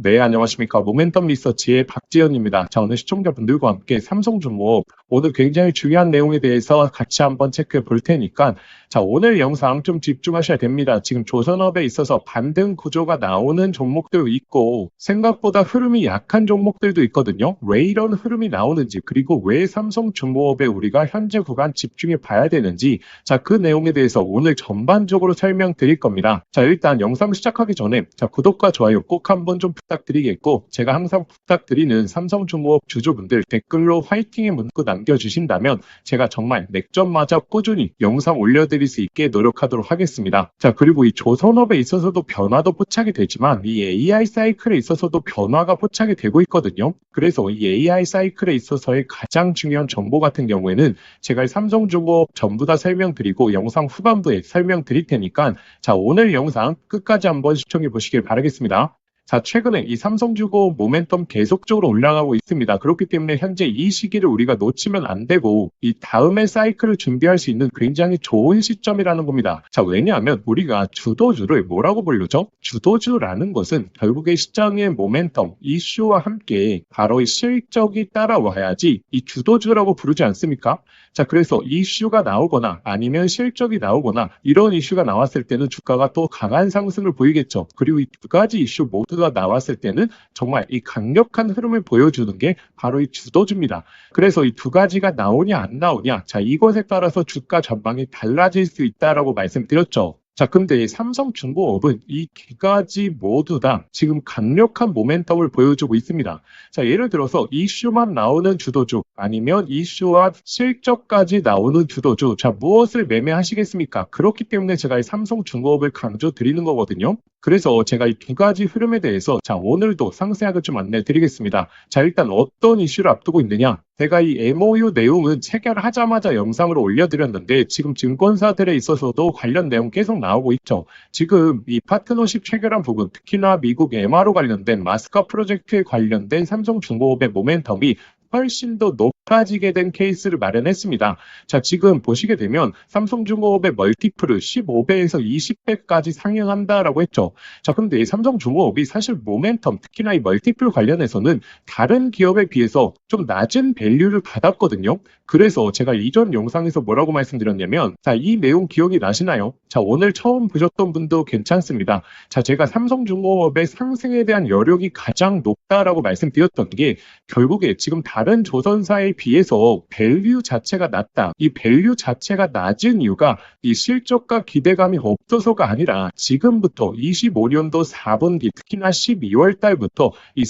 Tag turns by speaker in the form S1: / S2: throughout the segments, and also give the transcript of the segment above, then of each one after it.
S1: 네, 안녕하십니까. 모멘텀 리서치의 박지현입니다. 자, 오늘 시청자분들과 함께 삼성중공업 오늘 굉장히 중요한 내용에 대해서 같이 한번 체크해 볼 테니까 자, 오늘 영상 좀 집중하셔야 됩니다. 지금 조선업에 있어서 반등 구조가 나오는 종목도 있고 생각보다 흐름이 약한 종목들도 있거든요. 왜 이런 흐름이 나오는지 그리고 왜 삼성중공업에 우리가 현재 구간 집중해 봐야 되는지 자, 그 내용에 대해서 오늘 전반적으로 설명드릴 겁니다. 자, 일단 영상 시작하기 전에 자, 구독과 좋아요 꼭 한번 좀 부탁드리겠고 제가 항상 부탁드리는 삼성중공업 주주분들 댓글로 화이팅의 문구 남겨주신다면 제가 정말 맥점마저 꾸준히 영상 올려드릴 수 있게 노력하도록 하겠습니다. 자, 그리고 이 조선업에 있어서도 변화도 포착이 되지만 이 AI 사이클에 있어서도 변화가 포착이 되고 있거든요. 그래서 이 AI 사이클에 있어서의 가장 중요한 정보 같은 경우에는 제가 삼성중공업 전부 다 설명드리고 영상 후반부에 설명드릴 테니까 자, 오늘 영상 끝까지 한번 시청해 보시길 바라겠습니다. 자, 최근에 이 삼성중공업 모멘텀 계속적으로 올라가고 있습니다. 그렇기 때문에 현재 이 시기를 우리가 놓치면 안 되고 이 다음의 사이클을 준비할 수 있는 굉장히 좋은 시점이라는 겁니다. 자, 왜냐하면 우리가 주도주를 뭐라고 부르죠? 주도주라는 것은 결국에 시장의 모멘텀, 이슈와 함께 바로 이 실적이 따라와야지 이 주도주라고 부르지 않습니까? 자, 그래서 이슈가 나오거나 아니면 실적이 나오거나 이런 이슈가 나왔을 때는 주가가 또 강한 상승을 보이겠죠. 그리고 이 두 가지 이슈 모두가 나왔을 때는 정말 이 강력한 흐름을 보여주는 게 바로 이 주도주입니다. 그래서 이 두 가지가 나오냐 안 나오냐 자, 이것에 따라서 주가 전망이 달라질 수 있다라고 말씀드렸죠. 자, 근데 삼성중공업은 이 두 가지 모두 다 지금 강력한 모멘텀을 보여주고 있습니다. 자, 예를 들어서 이슈만 나오는 주도주 아니면 이슈와 실적까지 나오는 주도주 자, 무엇을 매매하시겠습니까? 그렇기 때문에 제가 이 삼성중공업을 강조 드리는 거거든요. 그래서 제가 이 두 가지 흐름에 대해서 자, 오늘도 상세하게 좀 안내 드리겠습니다. 자, 일단 어떤 이슈를 앞두고 있느냐? 제가 이 MOU 내용은 체결하자마자 영상으로 올려드렸는데 지금 증권사들에 있어서도 관련 내용 계속 나오고 있죠. 지금 이 파트너십 체결한 부분, 특히나 미국 MRO 관련된 마스카 프로젝트에 관련된 삼성중공업의 모멘텀이 훨씬 더 높아지게 된 케이스를 마련했습니다. 자, 지금 보시게 되면 삼성중공업의 멀티플을 15배에서 20배까지 상향한다라고 했죠. 자, 근데 이 삼성중공업이 사실 모멘텀, 특히나 이 멀티플 관련해서는 다른 기업에 비해서 좀 낮은 밸류를 받았거든요. 그래서 제가 이전 영상에서 뭐라고 말씀드렸냐면 자, 이 내용 기억이 나시나요? 자, 오늘 처음 보셨던 분도 괜찮습니다. 자, 제가 삼성중공업의 상승에 대한 여력이 가장 높다라고 말씀드렸던 게 결국에 지금 다른 조선사에 비해서 밸류 자체가 낮다. 이 밸류 자체가 낮은 이유가 이 실적과 기대감이 없어서가 아니라 지금부터 25년도 4분기 특히나 12월 달부터 이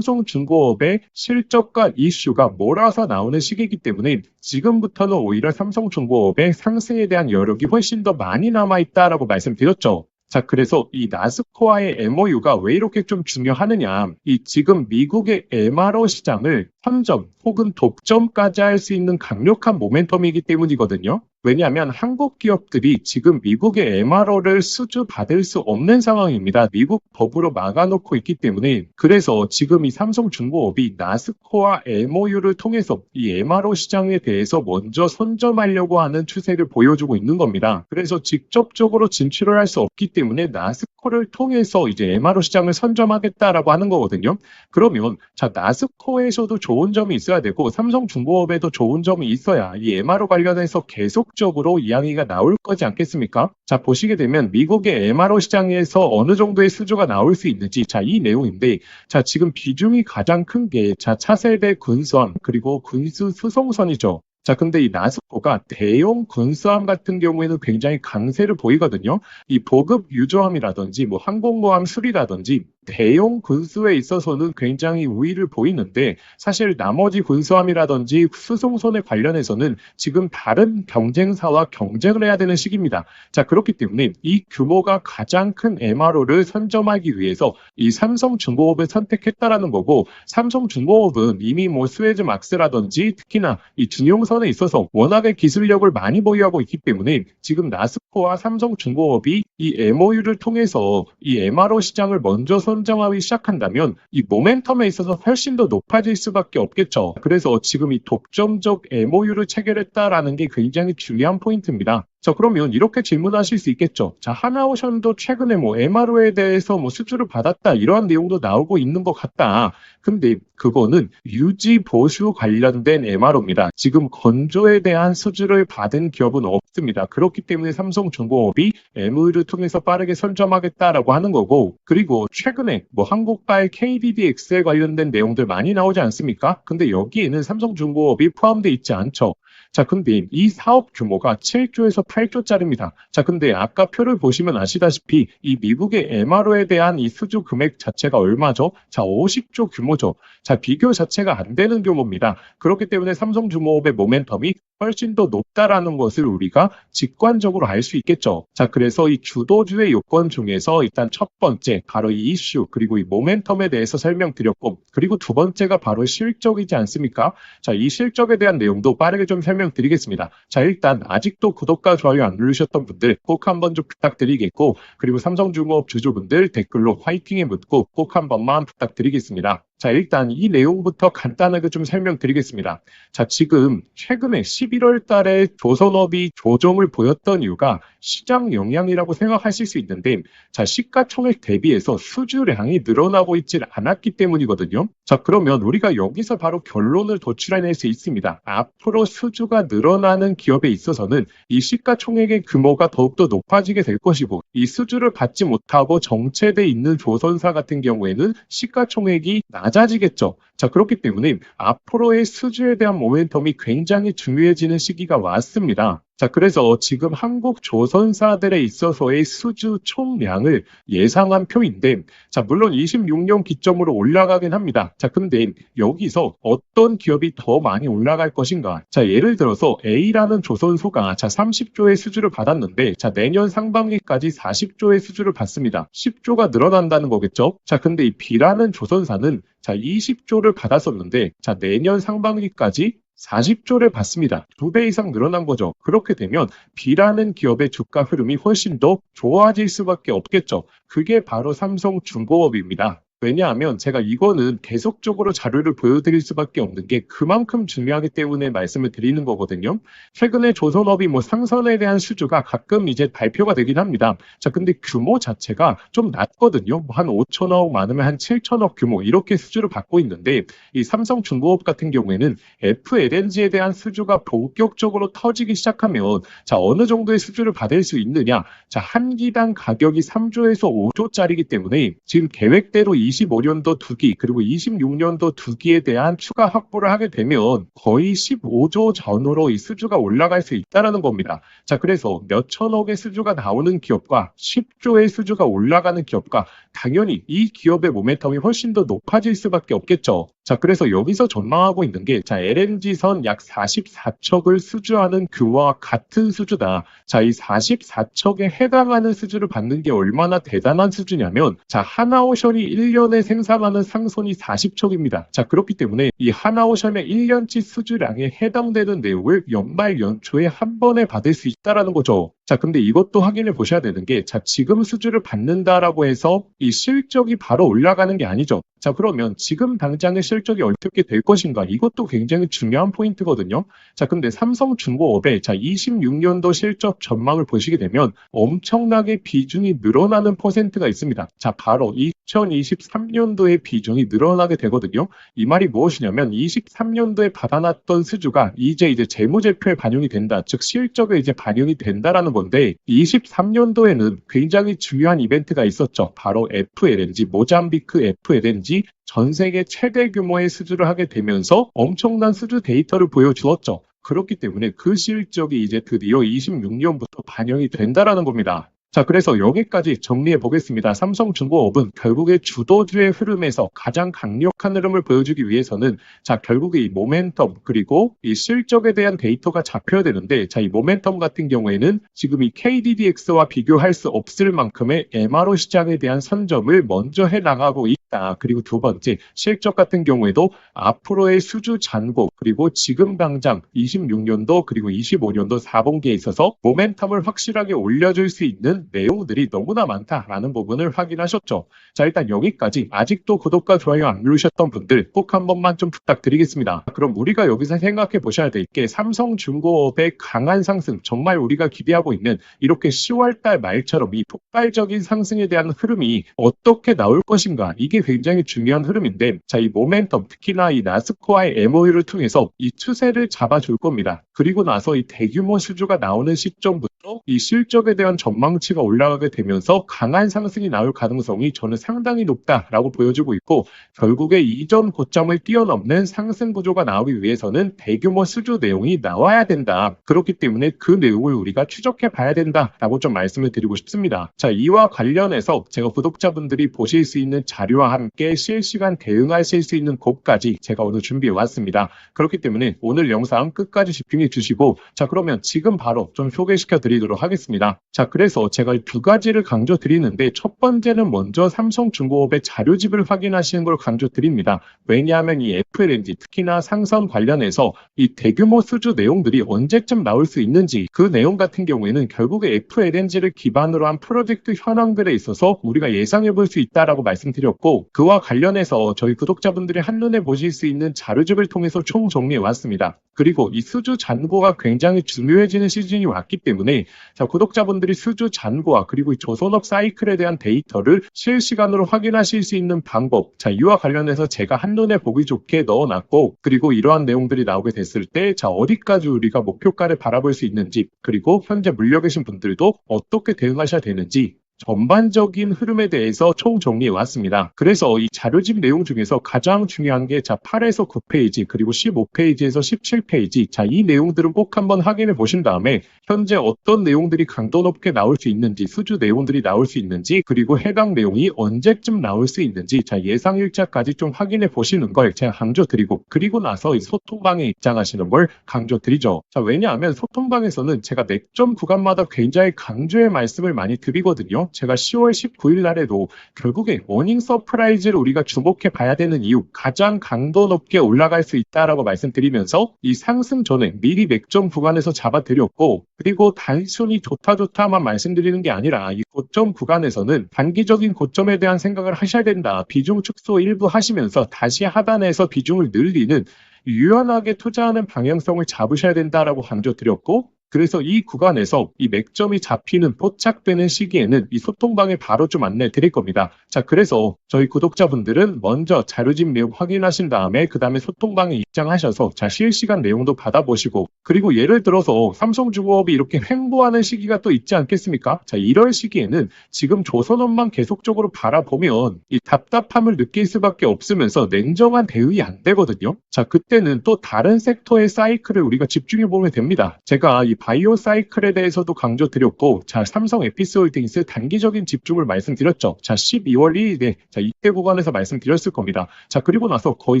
S1: 삼성중공업의 실적과 이슈가 몰아서 나오는 시기이기 때문에 지금부터는 오히려 삼성중공업의 상승에 대한 여력이 훨씬 더 많이 남아있다라고 말씀드렸죠. 자, 그래서 이 나스코와의 MOU가 왜 이렇게 좀 중요하느냐. 이 지금 미국의 MRO 시장을 선점 혹은 독점까지 할 수 있는 강력한 모멘텀이기 때문이거든요. 왜냐하면 한국 기업들이 지금 미국의 MRO를 수주받을 수 없는 상황입니다. 미국 법으로 막아놓고 있기 때문에 그래서 지금 이 삼성중공업이 나스코와 MOU를 통해서 이 MRO 시장에 대해서 먼저 선점하려고 하는 추세를 보여주고 있는 겁니다. 그래서 직접적으로 진출을 할 수 없기 때문에 나스코를 통해서 이제 MRO 시장을 선점하겠다라고 하는 거거든요. 그러면 자, 나스코에서도 좋은 점이 있어야 되고 삼성중공업에도 좋은 점이 있어야 이 MRO 관련해서 계속적으로 이야기가 나올 거지 않겠습니까? 자, 보시게 되면 미국의 MRO 시장에서 어느 정도의 수주가 나올 수 있는지 자, 이 내용인데 자, 지금 비중이 가장 큰 게 자, 차세대 군수함 그리고 군수 수송선이죠. 자, 근데 이 나스코가 대형 군수함 같은 경우에는 굉장히 강세를 보이거든요. 이 보급 유조함이라든지 뭐 항공모함 수리라든지 대형 군수에 있어서는 굉장히 우위를 보이는데 사실 나머지 군수함이라든지 수송선에 관련해서는 지금 다른 경쟁사와 경쟁을 해야 되는 시기입니다. 자, 그렇기 때문에 이 규모가 가장 큰 MRO를 선점하기 위해서 이 삼성중공업을 선택했다라는 거고 삼성중공업은 이미 뭐 스웨즈막스라든지 특히나 이 중용선에 있어서 워낙에 기술력을 많이 보유하고 있기 때문에 지금 나스코와 삼성중공업이 이 MOU를 통해서 이 MRO 시장을 먼저 선점하기 시작한다면 이 모멘텀에 있어서 훨씬 더 높아질 수밖에 없겠죠. 그래서 지금 이 독점적 MOU를 체결했다라는 게 굉장히 중요한 포인트입니다. 자, 그러면 이렇게 질문하실 수 있겠죠. 자, 하나오션도 최근에 뭐 MRO에 대해서 뭐 수주를 받았다 이러한 내용도 나오고 있는 것 같다. 근데 그거는 유지 보수 관련된 MRO입니다. 지금 건조에 대한 수주를 받은 기업은 없습니다. 그렇기 때문에 삼성중공업이 MOU를 통해서 빠르게 선점하겠다라고 하는 거고, 그리고 최근에 뭐 한국발 KDDX에 관련된 내용들 많이 나오지 않습니까? 근데 여기에는 삼성중공업이 포함되어 있지 않죠. 자, 근데 이 사업 규모가 7조에서 8조짜리입니다. 자, 근데 아까 표를 보시면 아시다시피 이 미국의 MRO에 대한 이 수주 금액 자체가 얼마죠? 자, 50조 규모죠. 자, 비교 자체가 안 되는 규모입니다. 그렇기 때문에 삼성중공업의 모멘텀이 훨씬 더 높다라는 것을 우리가 직관적으로 알 수 있겠죠. 자, 그래서 이 주도주의 요건 중에서 일단 첫 번째, 바로 이 이슈, 그리고 이 모멘텀에 대해서 설명드렸고, 그리고 두 번째가 바로 실적이지 않습니까? 자, 이 실적에 대한 내용도 빠르게 좀 설명드리겠습니다. 자, 일단 아직도 구독과 좋아요 안 누르셨던 분들 꼭 한번 좀 부탁드리겠고, 그리고 삼성중공업 주주분들 댓글로 화이팅에 묻고 꼭 한 번만 부탁드리겠습니다. 자, 일단 이 내용부터 간단하게 좀 설명드리겠습니다. 자, 지금 최근에 11월 달에 조선업이 조정을 보였던 이유가 시장 영향이라고 생각하실 수 있는데, 자, 시가총액 대비해서 수주량이 늘어나고 있지 않았기 때문이거든요. 자, 그러면 우리가 여기서 바로 결론을 도출해낼 수 있습니다. 앞으로 수주가 늘어나는 기업에 있어서는 이 시가총액의 규모가 더욱더 높아지게 될 것이고, 이 수주를 받지 못하고 정체돼 있는 조선사 같은 경우에는 시가총액이 낮아지겠죠. 자, 그렇기 때문에 앞으로의 수주에 대한 모멘텀이 굉장히 중요해지는 시기가 왔습니다. 자, 그래서 지금 한국 조선사들에 있어서의 수주 총량을 예상한 표인데, 자, 물론 26년 기점으로 올라가긴 합니다. 자, 근데 여기서 어떤 기업이 더 많이 올라갈 것인가? 자, 예를 들어서 A라는 조선소가 자, 30조의 수주를 받았는데, 자, 내년 상반기까지 40조의 수주를 받습니다. 10조가 늘어난다는 거겠죠? 자, 근데 이 B라는 조선사는 자, 20조를 받았었는데, 자, 내년 상반기까지 40조를 받습니다. 2배 이상 늘어난 거죠. 그렇게 되면 B라는 기업의 주가 흐름이 훨씬 더 좋아질 수밖에 없겠죠. 그게 바로 삼성중공업입니다. 왜냐하면 제가 이거는 계속적으로 자료를 보여드릴 수밖에 없는 게 그만큼 중요하기 때문에 말씀을 드리는 거거든요. 최근에 조선업이 뭐 상선에 대한 수주가 가끔 이제 발표가 되긴 합니다. 자, 근데 규모 자체가 좀 낮거든요. 한 5천억 많으면 한 7천억 규모 이렇게 수주를 받고 있는데, 이 삼성중공업 같은 경우에는 FLNG에 대한 수주가 본격적으로 터지기 시작하면 자, 어느 정도의 수주를 받을 수 있느냐? 자, 한 기당 가격이 3조에서 5조짜리이기 때문에 지금 계획대로 25년도 2기 그리고 26년도 2기에 대한 추가 확보를 하게 되면 거의 15조 전후로 이 수주가 올라갈 수 있다는 겁니다. 자, 그래서 몇 천억의 수주가 나오는 기업과 10조의 수주가 올라가는 기업과 당연히 이 기업의 모멘텀이 훨씬 더 높아질 수밖에 없겠죠. 자, 그래서 여기서 전망하고 있는 게 자, LNG선 약 44척을 수주하는 규모와 같은 수주다. 자, 이 44척에 해당하는 수주를 받는 게 얼마나 대단한 수주냐면 자, 하나오션이 1년에 생산하는 상선이 40척입니다. 자, 그렇기 때문에 이 하나오션의 1년치 수주량에 해당되는 내용을 연말 연초에 한 번에 받을 수 있다는 거죠. 자, 근데 이것도 확인해 보셔야 되는 게 자, 지금 수주를 받는다라고 해서 이 실적이 바로 올라가는 게 아니죠. 자, 그러면 지금 당장의 실적이 어떻게 될 것인가? 이것도 굉장히 중요한 포인트거든요. 자, 근데 삼성중공업의 자, 26년도 실적 전망을 보시게 되면 엄청나게 비중이 늘어나는 퍼센트가 있습니다. 자, 바로 2023년도의 비중이 늘어나게 되거든요. 이 말이 무엇이냐면 23년도에 받아놨던 수주가 이제 재무제표에 반영이 된다. 즉 실적에 이제 반영이 된다라는 건데 23년도에는 굉장히 중요한 이벤트가 있었죠. 바로 FLNG, 모잠비크 FLNG 전 세계 최대 규모의 수주를 하게 되면서 엄청난 수주 데이터를 보여주었죠. 그렇기 때문에 그 실적이 이제 드디어 26년부터 반영이 된다라는 겁니다. 자, 그래서 여기까지 정리해 보겠습니다. 삼성중공업은 결국에 주도주의 흐름에서 가장 강력한 흐름을 보여주기 위해서는 자, 결국에 이 모멘텀 그리고 이 실적에 대한 데이터가 잡혀야 되는데 자, 이 모멘텀 같은 경우에는 지금 이 KDDX와 비교할 수 없을 만큼의 MRO 시장에 대한 선점을 먼저 해 나가고 있다. 그리고 두 번째, 실적 같은 경우에도 앞으로의 수주 잔고 그리고 지금 당장 26년도 그리고 25년도 4분기에 있어서 모멘텀을 확실하게 올려줄 수 있는 내용들이 너무나 많다라는 부분을 확인하셨죠. 자, 일단 여기까지 아직도 구독과 좋아요 안 누르셨던 분들 꼭 한 번만 좀 부탁드리겠습니다. 그럼 우리가 여기서 생각해 보셔야 될 게 삼성중공업의 강한 상승, 정말 우리가 기대하고 있는 이렇게 10월달 말처럼 이 폭발적인 상승에 대한 흐름이 어떻게 나올 것인가, 이게 굉장히 중요한 흐름인데, 자, 이 모멘텀, 특히나 이 나스코와의 MOU를 통해서 이 추세를 잡아줄 겁니다. 그리고 나서 이 대규모 수주가 나오는 시점부터 이 실적에 대한 전망치가 올라가게 되면서 강한 상승이 나올 가능성이 저는 상당히 높다라고 보여주고 있고, 결국에 이전 고점을 뛰어넘는 상승 구조가 나오기 위해서는 대규모 수주 내용이 나와야 된다. 그렇기 때문에 그 내용을 우리가 추적해 봐야 된다라고 좀 말씀을 드리고 싶습니다. 자, 이와 관련해서 제가 구독자분들이 보실 수 있는 자료와 함께 실시간 대응하실 수 있는 곳까지 제가 오늘 준비해 왔습니다. 그렇기 때문에 오늘 영상 끝까지 집중해 주시고, 자, 그러면 지금 바로 좀 소개시켜 드리도록 하겠습니다. 자, 그래서 제가 두 가지를 강조 드리는데, 첫 번째는 먼저 삼성중공업의 자료집을 확인하시는 걸 강조 드립니다. 왜냐하면 이 FLNG, 특히나 상선 관련해서 이 대규모 수주 내용들이 언제쯤 나올 수 있는지, 그 내용 같은 경우에는 결국에 FLNG를 기반으로 한 프로젝트 현황들에 있어서 우리가 예상해 볼 수 있다라고 말씀드렸고, 그와 관련해서 저희 구독자분들이 한눈에 보실 수 있는 자료집을 통해서 총 정리해 왔습니다. 그리고 이 수주 잔고가 굉장히 중요해지는 시즌이 왔기 때문에, 자, 구독자분들이 수주 잔고와 그리고 이 조선업 사이클에 대한 데이터를 실시간으로 확인하실 수 있는 방법, 자, 이와 관련해서 제가 한눈에 보기 좋게 넣어놨고, 그리고 이러한 내용들이 나오게 됐을 때, 자, 어디까지 우리가 목표가를 바라볼 수 있는지, 그리고 현재 물려 계신 분들도 어떻게 대응하셔야 되는지, 전반적인 흐름에 대해서 총 정리해 왔습니다. 그래서 이 자료집 내용 중에서 가장 중요한 게, 자, 8에서 9페이지 그리고 15페이지에서 17페이지, 자, 이 내용들은 꼭 한번 확인해 보신 다음에 현재 어떤 내용들이 강도 높게 나올 수 있는지, 수주 내용들이 나올 수 있는지, 그리고 해당 내용이 언제쯤 나올 수 있는지, 자, 예상 일자까지 좀 확인해 보시는 걸 제가 강조드리고, 그리고 나서 이 소통방에 입장하시는 걸 강조드리죠. 자, 왜냐하면 소통방에서는 제가 맥점 구간마다 굉장히 강조의 말씀을 많이 드리거든요. 제가 10월 19일 날에도 결국에 워닝 서프라이즈를 우리가 주목해 봐야 되는 이유, 가장 강도 높게 올라갈 수 있다라고 말씀드리면서 이 상승 전에 미리 맥점 구간에서 잡아드렸고, 그리고 단순히 좋다만 말씀드리는 게 아니라 이 고점 구간에서는 단기적인 고점에 대한 생각을 하셔야 된다. 비중 축소 일부 하시면서 다시 하단에서 비중을 늘리는 유연하게 투자하는 방향성을 잡으셔야 된다라고 강조드렸고, 그래서 이 구간에서 이 맥점이 잡히는 포착되는 시기에는 이 소통방에 바로 좀 안내 드릴 겁니다. 자, 그래서 저희 구독자분들은 먼저 자료집 내용 확인하신 다음에 그 다음에 소통방에 입장하셔서, 자, 실시간 내용도 받아보시고, 그리고 예를 들어서 삼성중공업이 이렇게 횡보하는 시기가 또 있지 않겠습니까? 자, 이럴 시기에는 지금 조선업만 계속적으로 바라보면 이 답답함을 느낄 수밖에 없으면서 냉정한 대응이 안 되거든요. 자, 그때는 또 다른 섹터의 사이클을 우리가 집중해 보면 됩니다. 제가 이 바이오 사이클에 대해서도 강조드렸고, 자, 삼성 에피스홀딩스 단기적인 집중을 말씀드렸죠. 자, 12월 1일에 자, 이때 구간에서 말씀드렸을 겁니다. 자, 그리고 나서 거의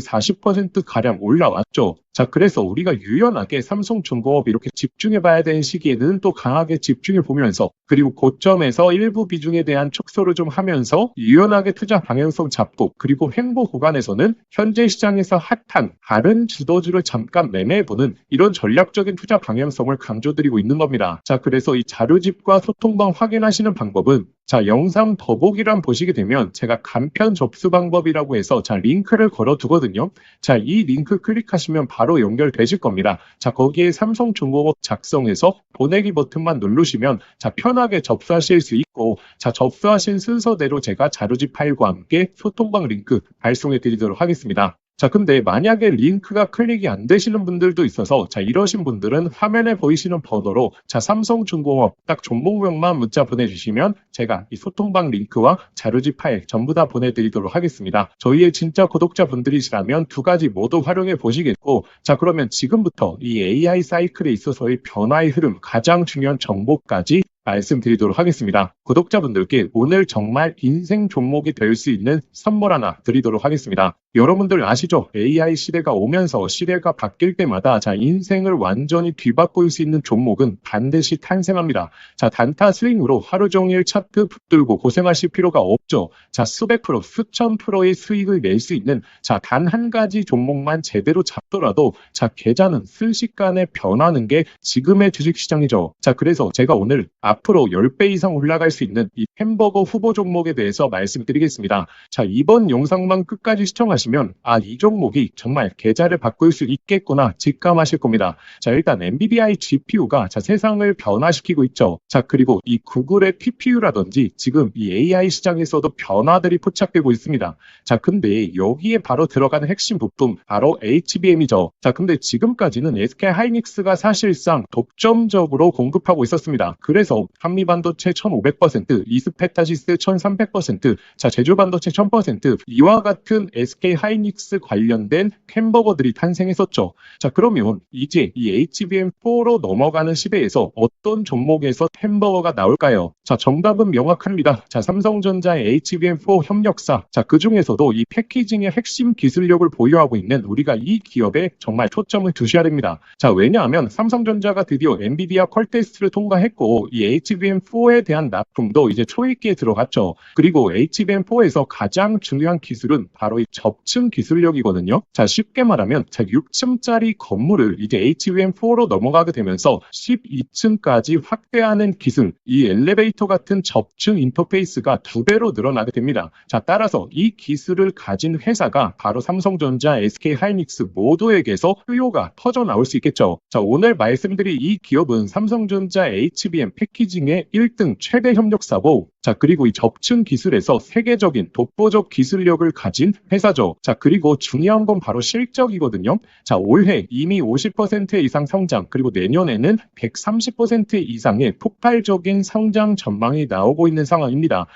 S1: 40% 가량 올라왔죠. 자, 그래서 우리가 유연하게 삼성중공업 이렇게 집중해 봐야 되는 시기에는 또 강하게 집중해 보면서, 그리고 고점에서 일부 비중에 대한 축소를 좀 하면서 유연하게 투자 방향성 잡고, 그리고 횡보 구간에서는 현재 시장에서 핫한 다른 주도주를 잠깐 매매해보는 이런 전략적인 투자 방향성을 강조드리고 있는 겁니다. 자, 그래서 이 자료집과 소통방 확인하시는 방법은, 자, 영상 더보기란 보시게 되면 제가 간편 접수 방법이라고 해서, 자, 링크를 걸어 두거든요. 자, 이 링크 클릭하시면 바로 연결되실 겁니다. 자, 거기에 삼성중공업 작성해서 보내기 버튼만 누르시면, 자, 편하게 접수하실 수 있고, 자, 접수하신 순서대로 제가 자료집 파일과 함께 소통방 링크 발송해 드리도록 하겠습니다. 자, 근데 만약에 링크가 클릭이 안 되시는 분들도 있어서, 자, 이러신 분들은 화면에 보이시는 번호로, 자, 삼성중공업 딱 종목명만 문자 보내주시면 제가 이 소통방 링크와 자료집 파일 전부 다 보내드리도록 하겠습니다. 저희의 진짜 구독자분들이시라면 두 가지 모두 활용해 보시겠고, 자, 그러면 지금부터 이 AI 사이클에 있어서의 변화의 흐름, 가장 중요한 정보까지 말씀드리도록 하겠습니다. 구독자분들께 오늘 정말 인생 종목이 될 수 있는 선물 하나 드리도록 하겠습니다. 여러분들 아시죠? AI 시대가 오면서 시대가 바뀔 때마다 인생을 완전히 뒤바꿀 수 있는 종목은 반드시 탄생합니다. 단타 스윙으로 하루 종일 차트 붙들고 고생하실 필요가 없죠. 수백 프로, 수천 프로의 수익을 낼 수 있는 단 한 가지 종목만 제대로 잡더라도 계좌는 순식간에 변하는 게 지금의 주식시장이죠. 그래서 제가 오늘 앞으로 10배 이상 올라갈 수 있는 이 햄버거 후보 종목에 대해서 말씀드리겠습니다. 이번 영상만 끝까지 시청하시면 이 종목이 정말 계좌를 바꿀 수 있겠구나 직감하실 겁니다. 일단 NVIDIA GPU가 세상을 변화시키고 있죠. 그리고 이 구글의 TPU라든지 지금 이 AI 시장에서도 변화들이 포착되고 있습니다. 근데 여기에 바로 들어가는 핵심 부품 바로 HBM이죠. 근데 지금까지는 SK하이닉스가 사실상 독점적으로 공급하고 있었습니다. 그래서 한미반도체 1500%, 이스페타시스 1300%, 제주반도체 1000%, 이와 같은 SK하이닉스 관련된 햄버거들이 탄생했었죠. 그러면 이제 이 HBM4로 넘어가는 시대에서 어떤 종목에서 햄버거가 나올까요? 정답은 명확합니다. 삼성전자의 HBM4 협력사, 그 중에서도 이 패키징의 핵심 기술력을 보유하고 있는 우리가 이 기업에 정말 초점을 두셔야 됩니다. 왜냐하면 삼성전자가 드디어 엔비디아 퀄 테스트를 통과했고 이 HBM4에 대한 납품도 이제 초읽기에 들어갔죠. 그리고 HBM4에서 가장 중요한 기술은 바로 이 접층 기술력이거든요. 쉽게 말하면 6층짜리 건물을 이제 HBM4로 넘어가게 되면서 12층까지 확대하는 기술, 이 엘리베이터 같은 접층 인터페이스가 2배로 늘어나게 됩니다. 따라서 이 기술을 가진 회사가 바로 삼성전자, SK하이닉스 모두에게서 수요가 퍼져 나올 수 있겠죠. 오늘 말씀드릴 이 기업은 삼성전자 HBM 패키징의 1등 최대 협력사고, 그리고 이 접층 기술에서 세계적인 독보적 기술력을 가진 회사죠. 그리고 중요한 건 바로 실적이거든요. 올해 이미 50% 이상 성장, 그리고 내년에는 130% 이상의 폭발적인 성장 전망이 나오고 있는 상황입니다.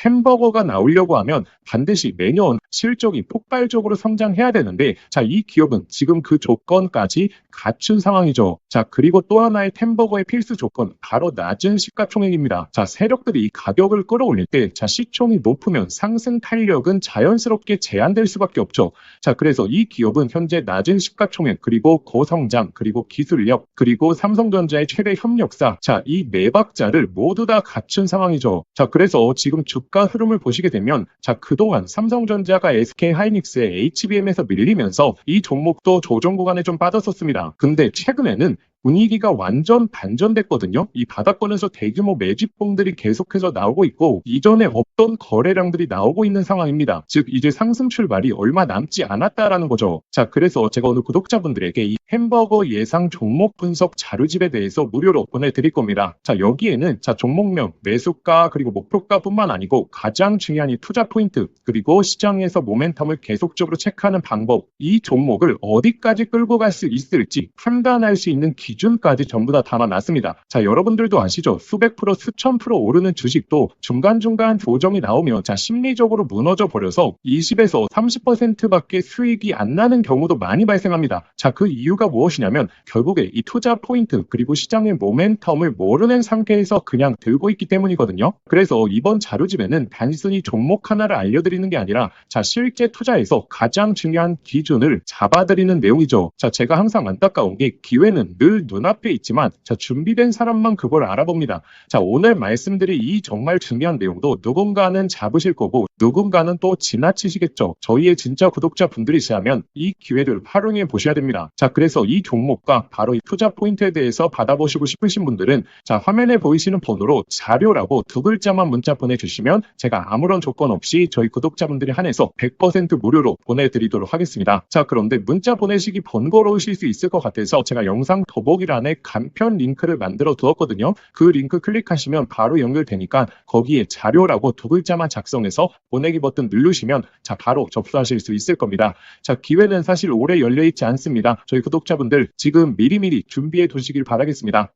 S1: 햄버거가 나오려고 하면 반드시 매년 실적이 폭발적으로 성장해야 되는데, 이 기업은 지금 그 조건까지 갖춘 상황이죠. 그리고 또 하나의 햄버거의 필수 조건, 바로 낮은 시가총액입니다. 세력들이 이 가격을 끌어올릴 때 시총이 높으면 상승 탄력은 자연스럽게 제한될 수밖에 없죠. 그래서 이 기업은 현재 낮은 시가총액, 그리고 고성장, 그리고 기술력, 그리고 삼성전자의 최대 협력사, 이 네 박자를 모두 다 갖춘 상황이죠. 그래서 지금 주가 흐름을 보시게 되면 그동안 삼성전자가 SK하이닉스의 HBM에서 밀리면서 이 종목도 조정 구간에 좀 빠졌었습니다. 근데 최근에는 분위기가 완전 반전됐거든요. 이 바닥권에서 대규모 매집봉들이 계속해서 나오고 있고 이전에 없던 거래량들이 나오고 있는 상황입니다. 즉 이제 상승 출발이 얼마 남지 않았다라는 거죠. 그래서 제가 오늘 구독자분들에게 이 햄버거 예상 종목 분석 자료집에 대해서 무료로 보내드릴 겁니다. 여기에는 종목명, 매수가, 그리고 목표가뿐만 아니고 가장 중요한 이 투자 포인트, 그리고 시장에서 모멘텀을 계속적으로 체크하는 방법, 이 종목을 어디까지 끌고 갈 수 있을지 판단할 수 있는 기준까지 전부 다 담아놨습니다. 여러분들도 아시죠? 수백 프로, 수천 프로 오르는 주식도 중간중간 조정이 나오면 심리적으로 무너져 버려서 20에서 30%밖에 수익이 안 나는 경우도 많이 발생합니다. 그 이유가 무엇이냐면 결국에 이 투자 포인트, 그리고 시장의 모멘텀을 모르는 상태에서 그냥 들고 있기 때문이거든요. 그래서 이번 자료집에는 단순히 종목 하나를 알려드리는 게 아니라 실제 투자에서 가장 중요한 기준을 잡아드리는 내용이죠. 제가 항상 안타까운 게 기회는 늘 눈앞에 있지만 준비된 사람만 그걸 알아봅니다. 오늘 말씀드릴 이 정말 중요한 내용도 누군가는 잡으실 거고 누군가는 또 지나치시겠죠. 저희의 진짜 구독자분들이시라면 이 기회를 활용해 보셔야 됩니다. 그래서 이 종목과 바로 이 투자 포인트에 대해서 받아보시고 싶으신 분들은 화면에 보이시는 번호로 자료라고 2글자만 문자 보내주시면 제가 아무런 조건 없이 저희 구독자분들이 한해서 100% 무료로 보내드리도록 하겠습니다. 그런데 문자 보내시기 번거로우실 수 있을 것 같아서 제가 영상 더보기란에 간편 링크를 만들어 두었거든요. 그 링크 클릭하시면 바로 연결되니까 거기에 자료라고 2글자만 작성해서 보내기 버튼 누르시면 바로 접수하실 수 있을 겁니다. 기회는 사실 오래 열려있지 않습니다. 저희 구독자분들 지금 미리미리 준비해 두시길 바라겠습니다.